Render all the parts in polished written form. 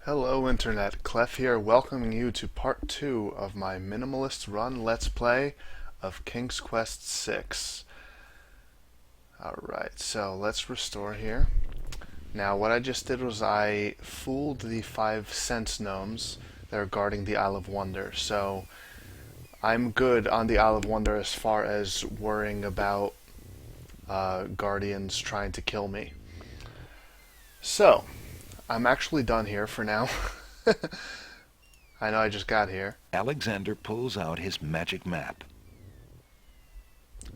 Hello Internet, Clef here, welcoming you to part 2 of my Minimalist Run Let's Play of King's Quest VI. Alright, so let's restore here. Now what I just did was I fooled the 5 sense gnomes that are guarding the Isle of Wonder, so I'm good on the Isle of Wonder as far as worrying about guardians trying to kill me. So, I'm actually done here for now. I know I just got here. Alexander pulls out his magic map.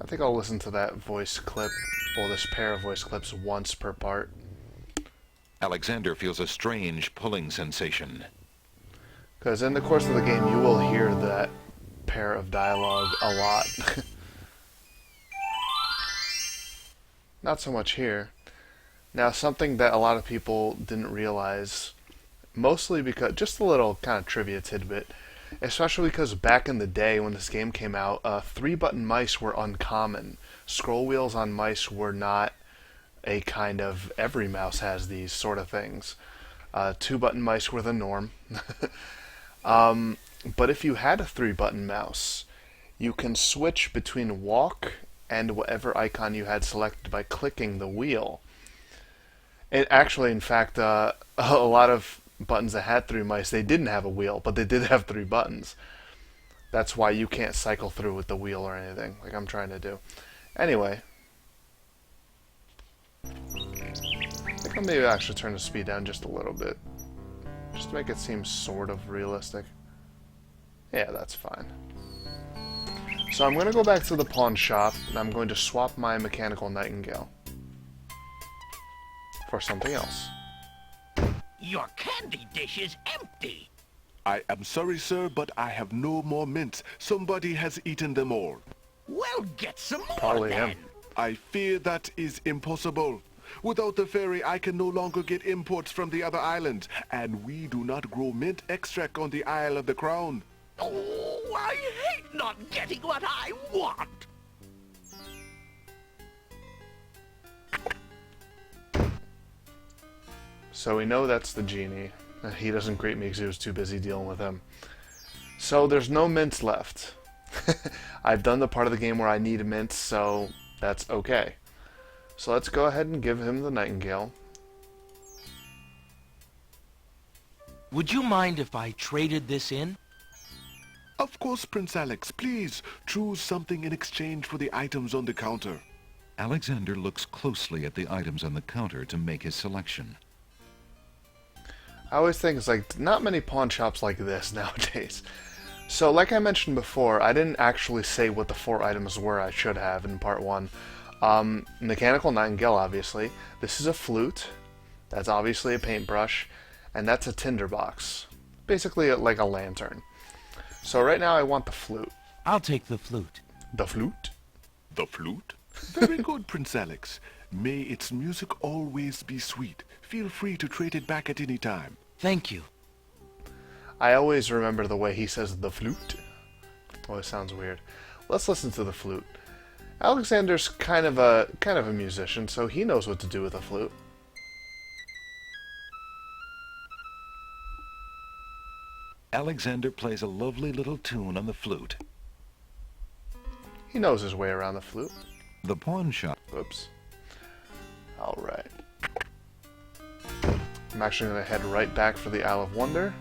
I think I'll listen to that voice clip, or this pair of voice clips, once per part. Alexander feels a strange pulling sensation. Because in the course of the game, you will hear that pair of dialogue a lot. Not so much here. Now, something that a lot of people didn't realize, mostly because, just a little kind of trivia tidbit, especially because back in the day when this game came out, 3-button mice were uncommon. Scroll wheels on mice were not a kind of, every mouse has these sort of things. 2-button mice were the norm. But if you had a 3-button mouse, you can switch between walk and whatever icon you had selected by clicking the wheel. It actually, in fact, a lot of buttons that had 3 mice, they didn't have a wheel, but they did have 3 buttons. That's why you can't cycle through with the wheel or anything, like I'm trying to do. Anyway. I think I'll maybe actually turn the speed down just a little bit. Just to make it seem sort of realistic. Yeah, that's fine. So I'm going to go back to the pawn shop, and I'm going to swap my mechanical nightingale for something else. Your candy dish is empty. I am sorry, sir, but I have no more mints. Somebody has eaten them all. Well, get some more Probably then. him. I fear that is impossible. Without the ferry, I can no longer get imports from the other islands, and we do not grow mint extract on the Isle of the Crown. Oh, I hate not getting what I want. So we know that's the genie. He doesn't greet me because he was too busy dealing with him. So there's no mints left. I've done the part of the game where I need mints, so that's okay. So let's go ahead and give him the nightingale. Would you mind if I traded this in? Of course, Prince Alex, please choose something in exchange for the items on the counter. Alexander looks closely at the items on the counter to make his selection. I always think it's like, not many pawn shops like this nowadays. So like I mentioned before, I didn't actually say what the 4 items were. I should have in part 1. Mechanical nightingale, obviously. This is a flute. That's obviously a paintbrush. And that's a tinderbox. Basically like a lantern. So right now I want the flute. I'll take the flute. The flute? The flute? Very good, Prince Alex. May its music always be sweet. Feel free to trade it back at any time. Thank you. I always remember the way he says the flute. Always sounds weird. Let's listen to the flute. Alexander's kind of a musician, so he knows what to do with a flute. Alexander plays a lovely little tune on the flute. He knows his way around the flute. The pawn shop. Whoops. Alright. I'm actually going to head right back for the Isle of Wonder.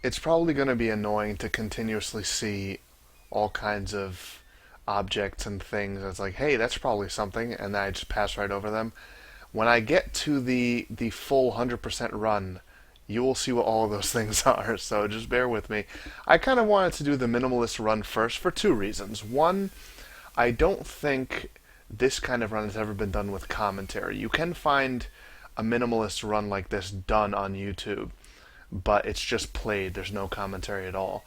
It's probably going to be annoying to continuously see all kinds of objects and things. It's like, hey, that's probably something, and then I just pass right over them. When I get to the full 100% run, you will see what all of those things are, so just bear with me. I kind of wanted to do the minimalist run first for 2 reasons. One, I don't think this kind of run has ever been done with commentary. You can find a minimalist run like this done on YouTube, but it's just played. There's no commentary at all.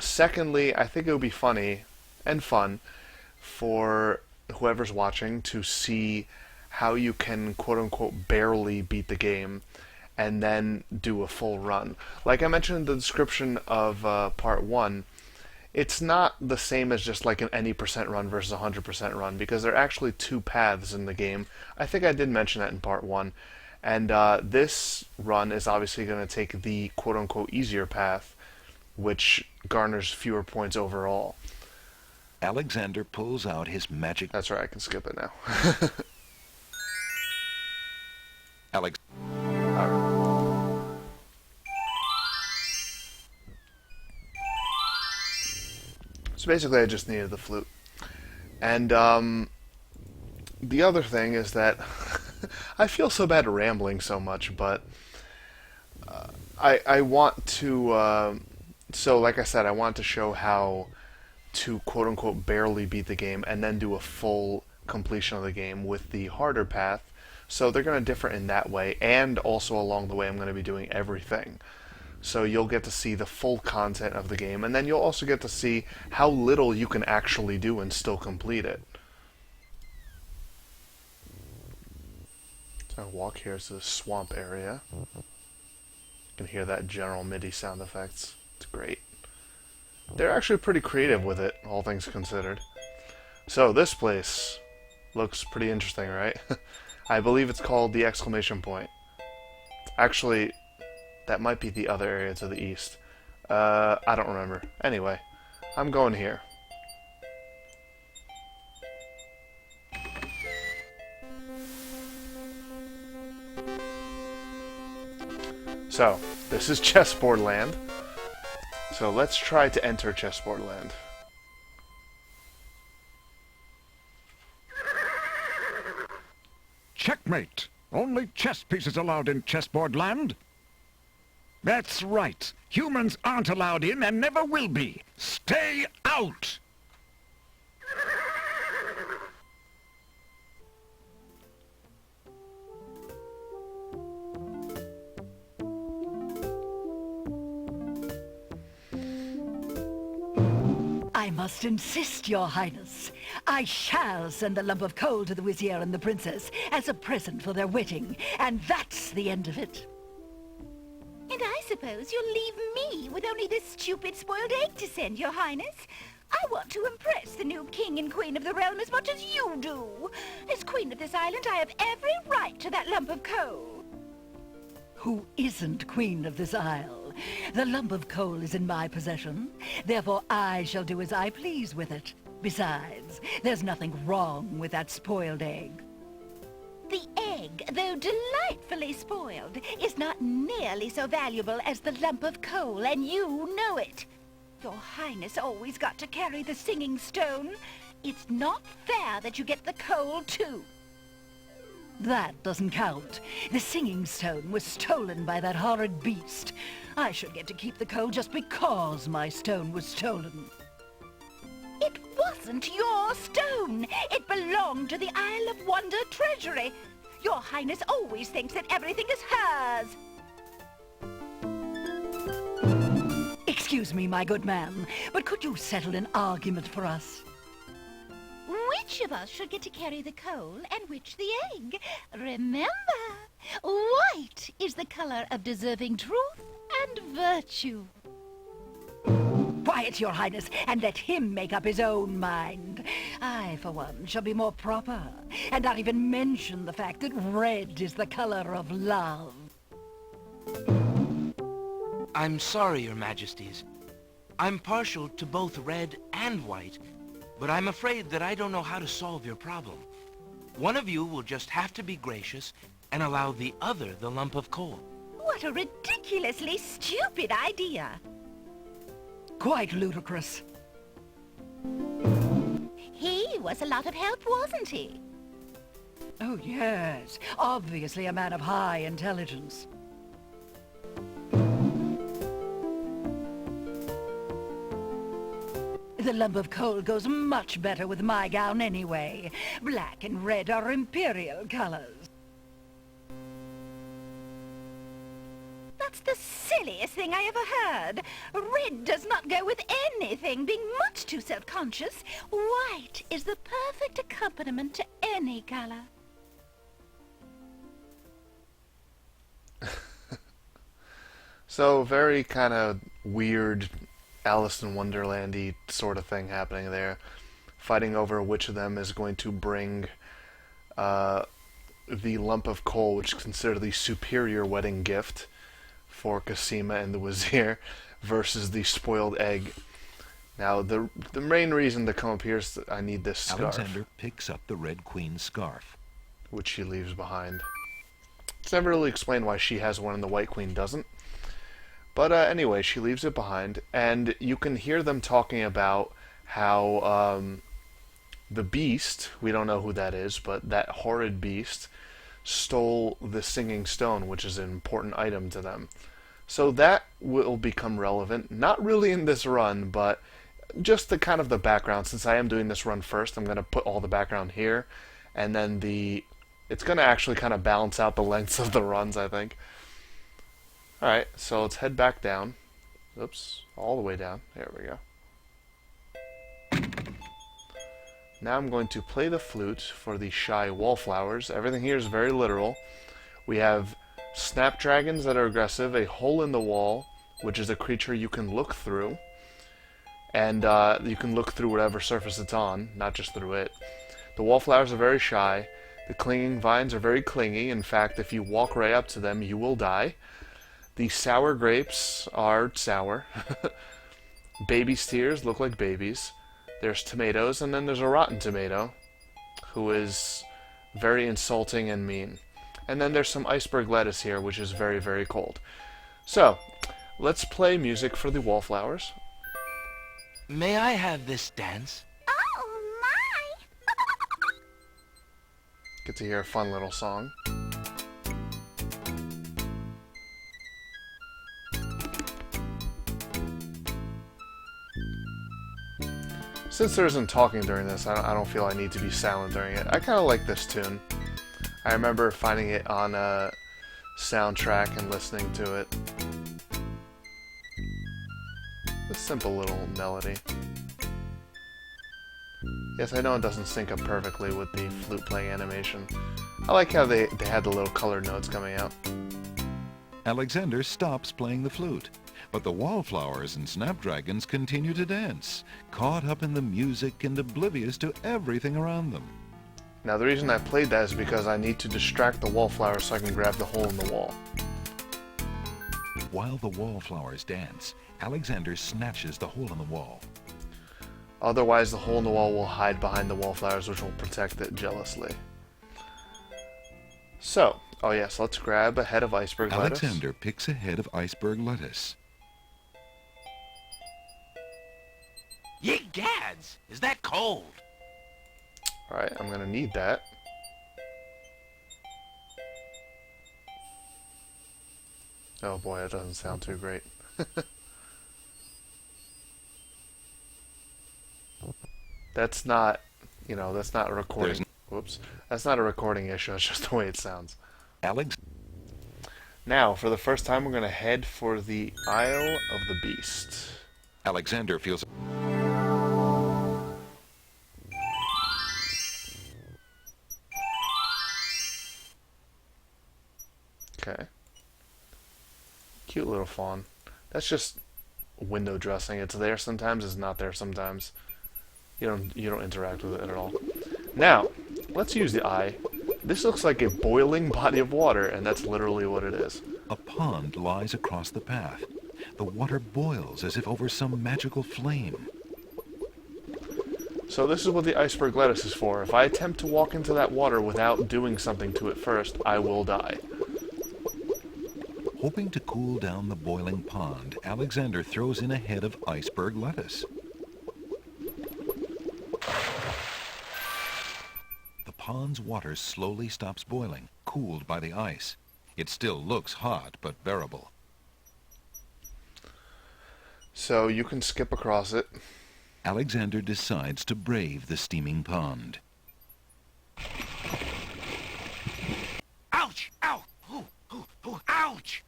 Secondly, I think it would be funny and fun for whoever's watching to see how you can quote-unquote barely beat the game and then do a full run. Like I mentioned in the description of part 1, it's not the same as just like an any percent run versus 100% run, because there are actually two paths in the game. I think I did mention that in part one. And this run is obviously going to take the quote-unquote easier path, which garners fewer points overall. Alexander pulls out his magic... That's right, I can skip it now. Alex... Alright. So basically I just needed the flute. And the other thing is that I feel so bad rambling so much, but I want to... so like I said, I want to show how to quote-unquote barely beat the game and then do a full completion of the game with the harder path. So they're going to differ in that way, and also along the way I'm going to be doing everything. So you'll get to see the full content of the game, and then you'll also get to see how little you can actually do and still complete it. So I walk here to the swamp area. You can hear that general MIDI sound effects. It's great. They're actually pretty creative with it, all things considered. So this place looks pretty interesting, right? I believe it's called the exclamation point. Actually, that might be the other area to the east. I don't remember. Anyway, I'm going here. So, this is chessboard land. So let's try to enter chessboard land. Checkmate! Only chess pieces allowed in chessboard land? That's right. Humans aren't allowed in and never will be. Stay out! I must insist, Your Highness. I shall send the lump of coal to the Vizier and the Princess as a present for their wedding, and that's the end of it. And I suppose you'll leave me with only this stupid spoiled egg to send, Your Highness. I want to impress the new king and queen of the realm as much as you do. As queen of this island, I have every right to that lump of coal. Who isn't queen of this isle? The lump of coal is in my possession. Therefore, I shall do as I please with it. Besides, there's nothing wrong with that spoiled egg. The egg, though delightfully spoiled, is not nearly so valuable as the lump of coal, and you know it. Your Highness always got to carry the singing stone. It's not fair that you get the coal, too. That doesn't count. The singing stone was stolen by that horrid beast. I should get to keep the coal just because my stone was stolen. It wasn't your stone. It belonged to the Isle of Wonder treasury. Your Highness always thinks that everything is hers. Excuse me, my good man, but could you settle an argument for us? Which of us should get to carry the coal and which the egg? Remember, white is the color of deserving truth and virtue. Quiet, Your Highness, and let him make up his own mind. I, for one, shall be more proper, and not even mention the fact that red is the color of love. I'm sorry, Your Majesties. I'm partial to both red and white, but I'm afraid that I don't know how to solve your problem. One of you will just have to be gracious and allow the other the lump of coal. What a ridiculously stupid idea. Quite ludicrous. He was a lot of help, wasn't he? Oh, yes. Obviously a man of high intelligence. The lump of coal goes much better with my gown anyway. Black and red are imperial colors. That's the silliest thing I ever heard. Red does not go with anything, being much too self-conscious. White is the perfect accompaniment to any color. So, very kind of weird Alice in Wonderland-y sort of thing happening there. Fighting over which of them is going to bring the lump of coal, which is considered the superior wedding gift for Casima and the Wazir, versus the spoiled egg. Now, the main reason to come up here is that I need this scarf, Alexander picks up the Red Queen's scarf. which she leaves behind. It's never really explained why she has one and the White Queen doesn't. But anyway, she leaves it behind, and you can hear them talking about how the beast, we don't know who that is, but that horrid beast, stole the singing stone, which is an important item to them. So that will become relevant, not really in this run, but just the kind of the background. Since I am doing this run first, I'm going to put all the background here, and then it's going to actually kind of balance out the lengths of the runs, I think. Alright, so let's head back down. Oops, all the way down. There we go. Now I'm going to play the flute for the shy wallflowers. Everything here is very literal. We have snapdragons that are aggressive, a hole in the wall, which is a creature you can look through. And you can look through whatever surface it's on, not just through it. The wallflowers are very shy. The clinging vines are very clingy. In fact, if you walk right up to them, you will die. The sour grapes are sour. Baby steers look like babies. There's tomatoes, and then there's a rotten tomato, who is very insulting and mean. And then there's some iceberg lettuce here, which is very, very cold. So, let's play music for the wallflowers. May I have this dance? Oh, my! Get to hear a fun little song. Since there isn't talking during this, I don't feel I need to be silent during it. I kind of like this tune. I remember finding it on a soundtrack and listening to it. A simple little melody. Yes, I know it doesn't sync up perfectly with the flute playing animation. I like how they had the little colored notes coming out. Alexander stops playing the flute, but the wallflowers and snapdragons continue to dance, caught up in the music and oblivious to everything around them. Now the reason I played that is because I need to distract the wallflowers so I can grab the hole in the wall. While the wallflowers dance, Alexander snatches the hole in the wall. Otherwise the hole in the wall will hide behind the wallflowers, which will protect it jealously. So, oh yes, let's grab a head of iceberg lettuce. Alexander picks a head of iceberg lettuce. Ye gads! Is that cold? Alright, I'm gonna need that. Oh boy, that doesn't sound too great. That's not, that's not a recording. Whoops. That's not a recording issue, it's just the way it sounds. Alex. Now, for the first time, we're going to head for the Isle of the Beast. Alexander feels... Okay. Cute little fawn. That's just window dressing. It's there sometimes, it's not there sometimes. You don't interact with it at all. Now, let's use the eye. This looks like a boiling body of water, and that's literally what it is. A pond lies across the path. The water boils as if over some magical flame. So this is what the iceberg lettuce is for. If I attempt to walk into that water without doing something to it first, I will die. Hoping to cool down the boiling pond, Alexander throws in a head of iceberg lettuce. The pond's water slowly stops boiling, cooled by the ice. It still looks hot, but bearable. So you can skip across it. Alexander decides to brave the steaming pond. Ouch! Ow! Ooh, ooh, ooh, ouch!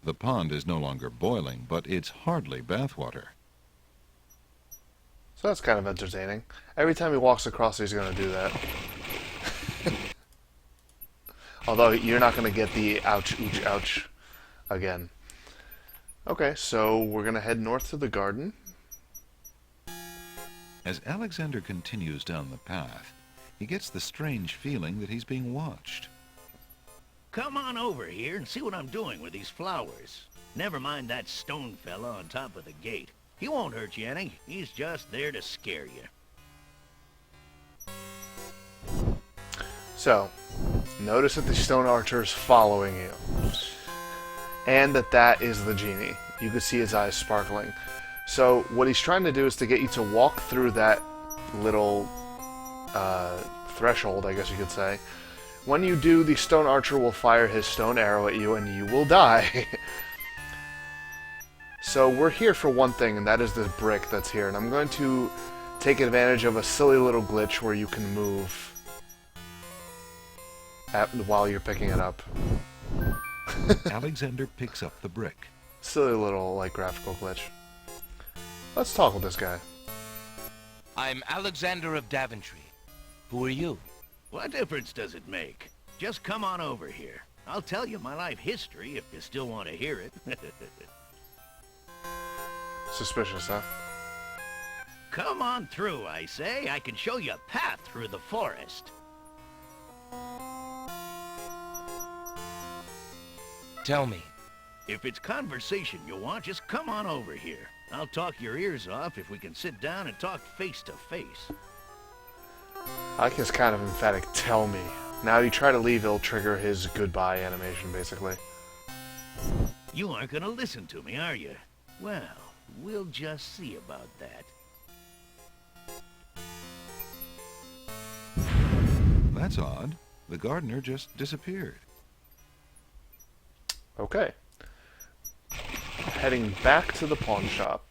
The pond is no longer boiling, but it's hardly bathwater. So that's kind of entertaining. Every time he walks across, he's going to do that. Although you're not going to get the ouch, ooch, ouch again. Okay, so we're gonna head north to the garden. As Alexander continues down the path, he gets the strange feeling that he's being watched. Come on over here and see what I'm doing with these flowers. Never mind that stone fella on top of the gate. He won't hurt you any. He's just there to scare you. So, notice that the stone archer is following you. And that is the genie. You can see his eyes sparkling. So, what he's trying to do is to get you to walk through that little threshold, I guess you could say. When you do, the stone archer will fire his stone arrow at you and you will die. So we're here for one thing, and that is this brick that's here. And I'm going to take advantage of a silly little glitch where you can move while you're picking it up. Alexander picks up the brick. Silly little, like, graphical glitch. Let's talk with this guy. I'm Alexander of Daventry. Who are you? What difference does it make? Just come on over here. I'll tell you my life history if you still want to hear it. Suspicious, huh? Come on through, I say. I can show you a path through the forest. Tell me. If it's conversation you want, just come on over here. I'll talk your ears off if we can sit down and talk face to face. I like his kind of emphatic tell me. Now you try to leave, it'll trigger his goodbye animation, basically. You aren't gonna listen to me, are you? Well, we'll just see about that. That's odd. The gardener just disappeared. Okay. Heading back to the pawn shop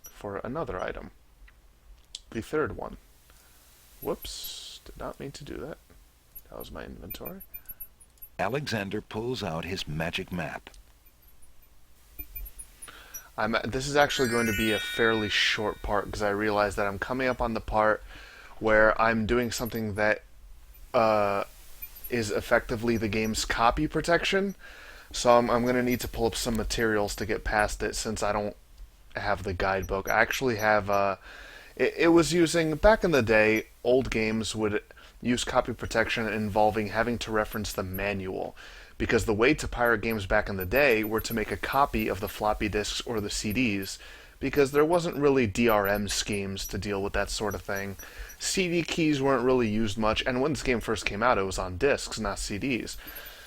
for another item. The third one. Whoops, did not mean to do that. That was my inventory. Alexander pulls out his magic map. This is actually going to be a fairly short part because I realize that I'm coming up on the part where I'm doing something that is effectively the game's copy protection. So I'm going to need to pull up some materials to get past it since I don't have the guidebook. I actually have... It was using... Back in the day, old games would use copy protection involving having to reference the manual. Because the way to pirate games back in the day were to make a copy of the floppy disks or the CDs, because there wasn't really DRM schemes to deal with that sort of thing. CD keys weren't really used much, and when this game first came out, it was on discs, not CDs.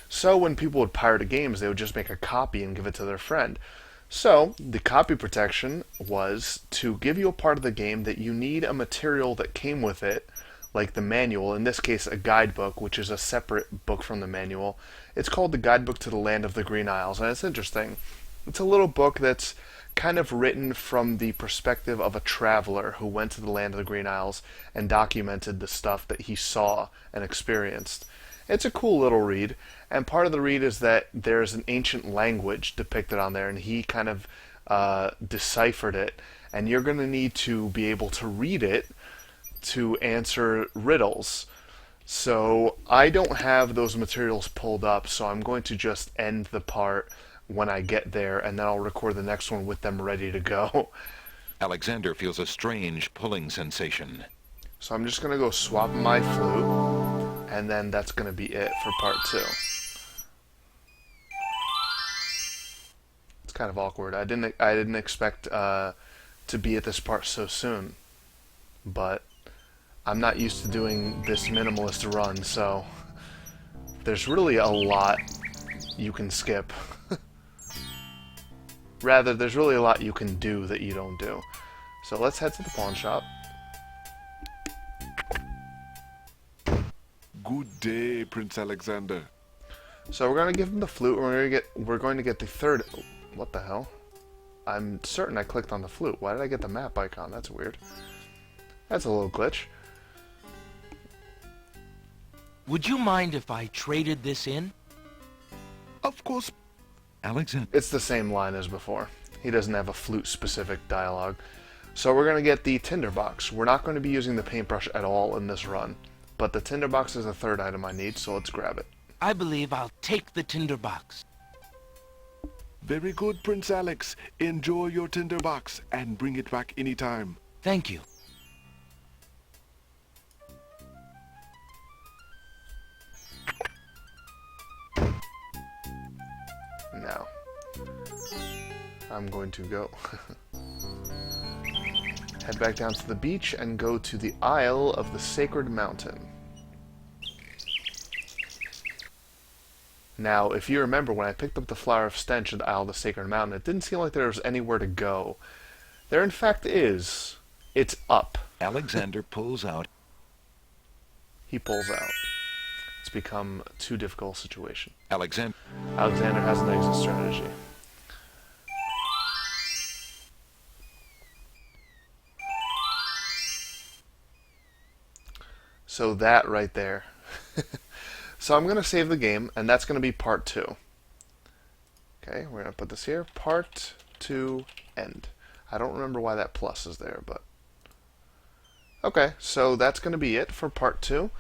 So when people would pirate games, they would just make a copy and give it to their friend. So the copy protection was to give you a part of the game that you need a material that came with it, like the manual, in this case a guidebook, which is a separate book from the manual. It's called the Guidebook to the Land of the Green Isles, and it's interesting. It's a little book that's kind of written from the perspective of a traveler who went to the Land of the Green Isles and documented the stuff that he saw and experienced. It's a cool little read, and part of the read is that there's an ancient language depicted on there, and he kind of deciphered it, and you're going to need to be able to read it to answer riddles. So I don't have those materials pulled up, so I'm going to just end the part when I get there, and then I'll record the next one with them ready to go. Alexander feels a strange pulling sensation. So I'm just going to go swap my flute, and then that's going to be it for part 2. It's kind of awkward. I didn't expect to be at this part so soon, but I'm not used to doing this minimalist run, so there's really a lot you can skip. Rather, there's really a lot you can do that you don't do. So let's head to the pawn shop. Good day, Prince Alexander. So we're going to give him the flute, and we're going to get the third... What the hell? I'm certain I clicked on the flute. Why did I get the map icon? That's weird. That's a little glitch. Would you mind if I traded this in? Of course. Alexander... It's the same line as before. He doesn't have a flute-specific dialogue. So we're going to get the tinderbox. We're not going to be using the paintbrush at all in this run. But the tinderbox is the third item I need, so let's grab it. I believe I'll take the tinderbox. Very good, Prince Alex. Enjoy your tinderbox and bring it back anytime. Thank you. Now, I'm going to go head back down to the beach and go to the Isle of the Sacred Mountain. Now, if you remember, when I picked up the Flower of Stench at the Isle of the Sacred Mountain, it didn't seem like there was anywhere to go. There, in fact, is. It's up. Alexander pulls out. He pulls out. It's become too difficult a situation. Alexander Alexander has an exit strategy. So that right there. So I'm going to save the game, and that's going to be part 2. Okay, we're going to put this here. Part 2, end. I don't remember why that plus is there, but... Okay, so that's going to be it for part 2.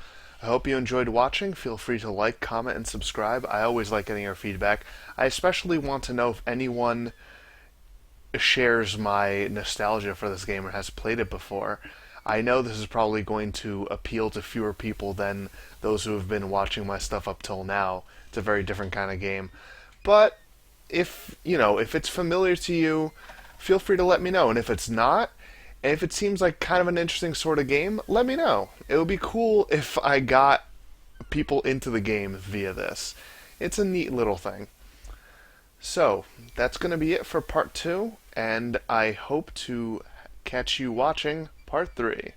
I hope you enjoyed watching. Feel free to like, comment, and subscribe. I always like getting your feedback. I especially want to know if anyone shares my nostalgia for this game or has played it before. I know this is probably going to appeal to fewer people than those who have been watching my stuff up till now. It's a very different kind of game. But if, if it's familiar to you, feel free to let me know. And if it's not, and if it seems like kind of an interesting sort of game, let me know. It would be cool if I got people into the game via this. It's a neat little thing. So, that's going to be it for part 2, and I hope to catch you watching part 3.